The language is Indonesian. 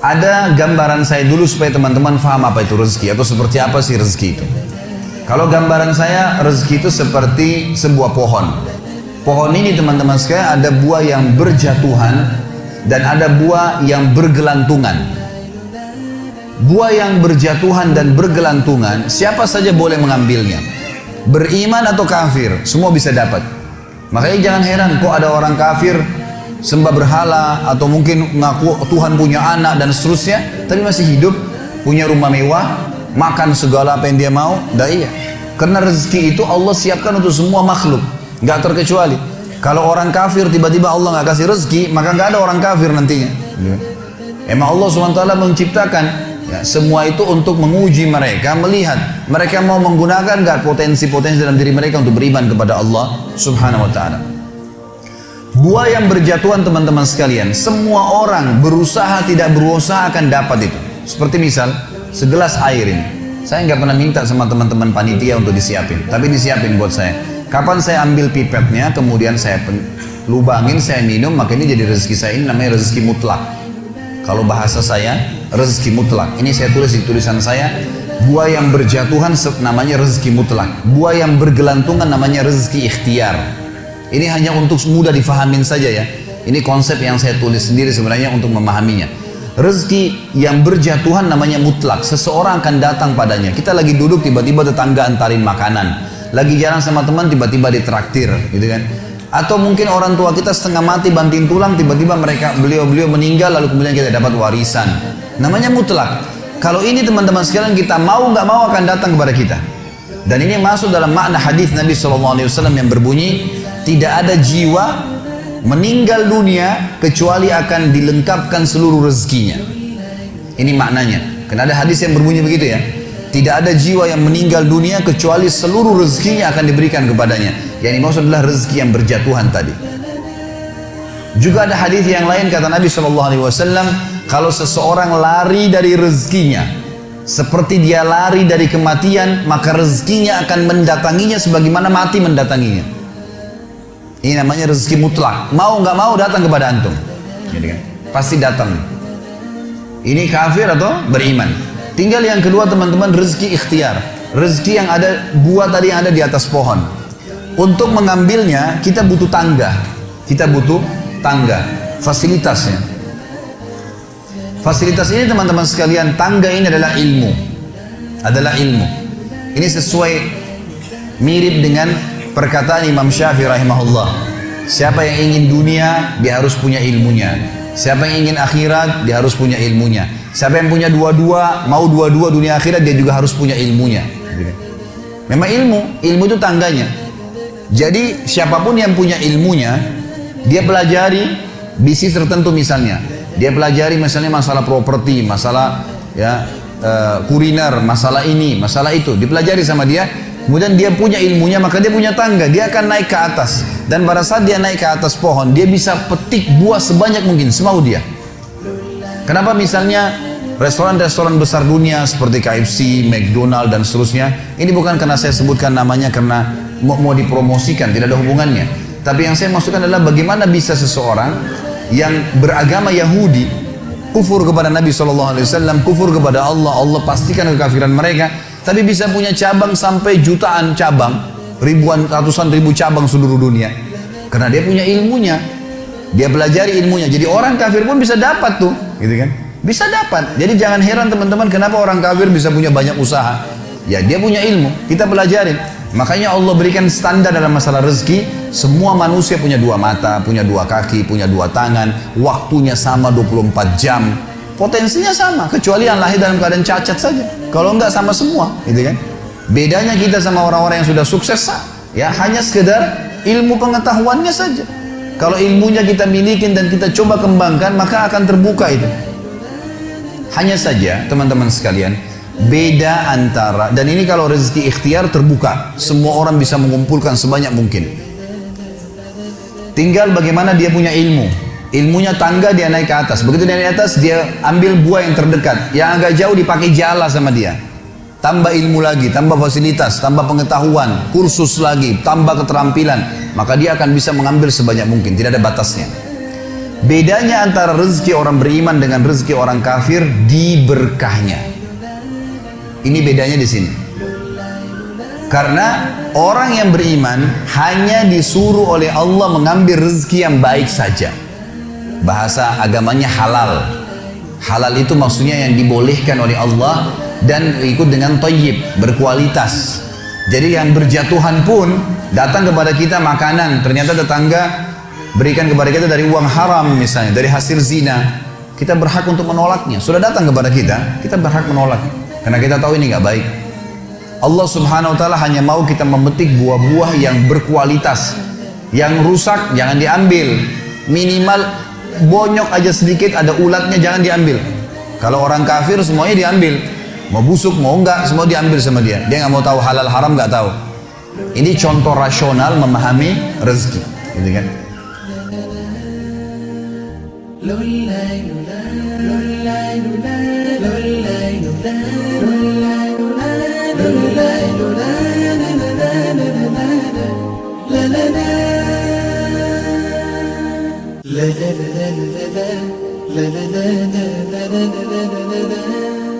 Ada gambaran saya dulu supaya teman-teman paham apa itu rezeki atau seperti apa sih rezeki itu. Kalau gambaran saya, rezeki itu seperti sebuah pohon. Pohon ini teman-teman sekalian ada buah yang berjatuhan dan ada buah yang bergelantungan. Buah yang berjatuhan dan bergelantungan, siapa saja boleh mengambilnya. Beriman atau kafir, semua bisa dapat. Makanya jangan heran kok ada orang kafir sembah berhala atau mungkin ngaku Tuhan punya anak dan seterusnya, tapi masih hidup, punya rumah mewah, makan segala apa yang dia mau. Dah iya. Karena rezeki itu Allah siapkan untuk semua makhluk, nggak terkecuali. Kalau orang kafir tiba-tiba Allah nggak kasih rezeki, maka nggak ada orang kafir nantinya. Emang Allah SWT menciptakan ya, semua itu untuk menguji mereka, melihat mereka mau menggunakan nggak potensi-potensi dalam diri mereka untuk beriman kepada Allah Subhanahu Wa Taala. Buah yang berjatuhan teman-teman sekalian, semua orang berusaha tidak berusaha akan dapat itu. Seperti misal segelas air ini, saya nggak pernah minta sama teman-teman panitia untuk disiapin, tapi disiapin buat saya. Kapan saya ambil pipetnya, kemudian saya lubangin, saya minum, maka ini jadi rezeki saya. Ini namanya rezeki mutlak. Kalau bahasa saya, rezeki mutlak. Ini saya tulis di tulisan saya. Buah yang berjatuhan namanya rezeki mutlak. Buah yang bergelantungan namanya rezeki ikhtiar. Ini hanya untuk mudah difahamin saja ya. Ini konsep yang saya tulis sendiri sebenarnya untuk memahaminya. Rezeki yang berjatuhan namanya mutlak. Seseorang akan datang padanya. Kita lagi duduk tiba-tiba tetangga antarin makanan. Lagi jalan sama teman tiba-tiba ditraktir, gitu kan? Atau mungkin orang tua kita setengah mati banting tulang, tiba-tiba beliau meninggal lalu kemudian kita dapat warisan. Namanya mutlak. Kalau ini teman-teman sekalian kita mau nggak mau akan datang kepada kita. Dan ini masuk dalam makna hadis Nabi SAW yang berbunyi, tidak ada jiwa meninggal dunia kecuali akan dilengkapkan seluruh rezekinya. Ini maknanya. Karena ada hadis yang berbunyi begitu ya. Tidak ada jiwa yang meninggal dunia kecuali seluruh rezekinya akan diberikan kepadanya. Yang dimaksud adalah rezeki yang berjatuhan tadi. Juga ada hadis yang lain kata Nabi SAW, kalau seseorang lari dari rezekinya, seperti dia lari dari kematian, maka rezekinya akan mendatanginya sebagaimana mati mendatanginya. Ini namanya rezeki mutlak. Mau nggak mau datang kepada antum. Gitu kan? Pasti datang. Ini kafir atau beriman. Tinggal yang kedua teman-teman, rezeki ikhtiar. Rezeki yang ada, buah tadi yang ada di atas pohon. Untuk mengambilnya kita butuh tangga. Kita butuh tangga. Fasilitasnya. Fasilitas ini teman-teman sekalian, tangga ini adalah ilmu. Adalah ilmu. Ini sesuai mirip dengan perkataan Imam Syafi'i rahimahullah. Siapa yang ingin dunia, dia harus punya ilmunya. Siapa yang ingin akhirat, dia harus punya ilmunya. Siapa yang punya dua-dua, mau dua-dua dunia akhirat, dia juga harus punya ilmunya. Memang ilmu itu tangganya. Jadi siapapun yang punya ilmunya, dia pelajari bisnis tertentu misalnya. Dia pelajari misalnya masalah properti, masalah ya kuliner, masalah ini, masalah itu. Dipelajari sama dia. Kemudian dia punya ilmunya, maka dia punya tangga. Dia akan naik ke atas. Dan pada saat dia naik ke atas pohon, dia bisa petik buah sebanyak mungkin, semau dia. Kenapa misalnya restoran-restoran besar dunia seperti KFC, McDonald dan seterusnya, ini bukan karena saya sebutkan namanya karena mau dipromosikan, tidak ada hubungannya. Tapi yang saya maksudkan adalah bagaimana bisa seseorang yang beragama Yahudi kufur kepada Nabi SAW, kufur kepada Allah, Allah pastikan kekafiran mereka, tapi bisa punya cabang sampai jutaan cabang, ribuan, ratusan ribu cabang seluruh dunia. Karena dia punya ilmunya, dia pelajari ilmunya. Jadi orang kafir pun bisa dapat tuh, gitu kan? Bisa dapat. Jadi jangan heran teman-teman kenapa orang kafir bisa punya banyak usaha. Ya dia punya ilmu, kita pelajarin. Makanya Allah berikan standar dalam masalah rezeki. Semua manusia punya dua mata, punya dua kaki, punya dua tangan, waktunya sama 24 jam. Potensinya sama, kecuali yang lahir dalam keadaan cacat saja. Kalau enggak sama semua, gitu kan? Bedanya kita sama orang-orang yang sudah sukses, ya hanya sekedar ilmu pengetahuannya saja. Kalau ilmunya kita miliki dan kita coba kembangkan, maka akan terbuka itu. Hanya saja, teman-teman sekalian, beda antara, dan ini kalau rezeki ikhtiar terbuka, semua orang bisa mengumpulkan sebanyak mungkin. Tinggal bagaimana dia punya ilmu. Ilmunya tangga, dia naik ke atas. Begitu dia naik ke atas, dia ambil buah yang terdekat. Yang agak jauh dipakai jala sama dia. tambah ilmu lagi, tambah fasilitas, tambah pengetahuan, kursus lagi, tambah keterampilan, maka dia akan bisa mengambil sebanyak mungkin, tidak ada batasnya. Bedanya antara rezeki orang beriman dengan rezeki orang kafir di berkahnya. Ini bedanya di sini. Karena orang yang beriman hanya disuruh oleh Allah mengambil rezeki yang baik saja. Bahasa agamanya halal. Halal itu maksudnya yang dibolehkan oleh Allah dan ikut dengan thayyib, berkualitas. Jadi yang berjatuhan pun datang kepada kita makanan, ternyata tetangga berikan kepada kita dari uang haram misalnya, dari hasil zina, kita berhak untuk menolaknya. Sudah datang kepada kita, kita berhak menolak karena kita tahu ini nggak baik. Allah Subhanahu wa taala hanya mau kita memetik buah-buah yang berkualitas. Yang rusak jangan diambil. Minimal bonyok aja sedikit, ada ulatnya, jangan diambil. Kalau orang kafir semuanya diambil, mau busuk mau enggak semua diambil sama dia. Dia nggak mau tahu halal haram, nggak tahu. Ini contoh rasional memahami rezeki, gitu kan? la la la la la la la la la la la la la la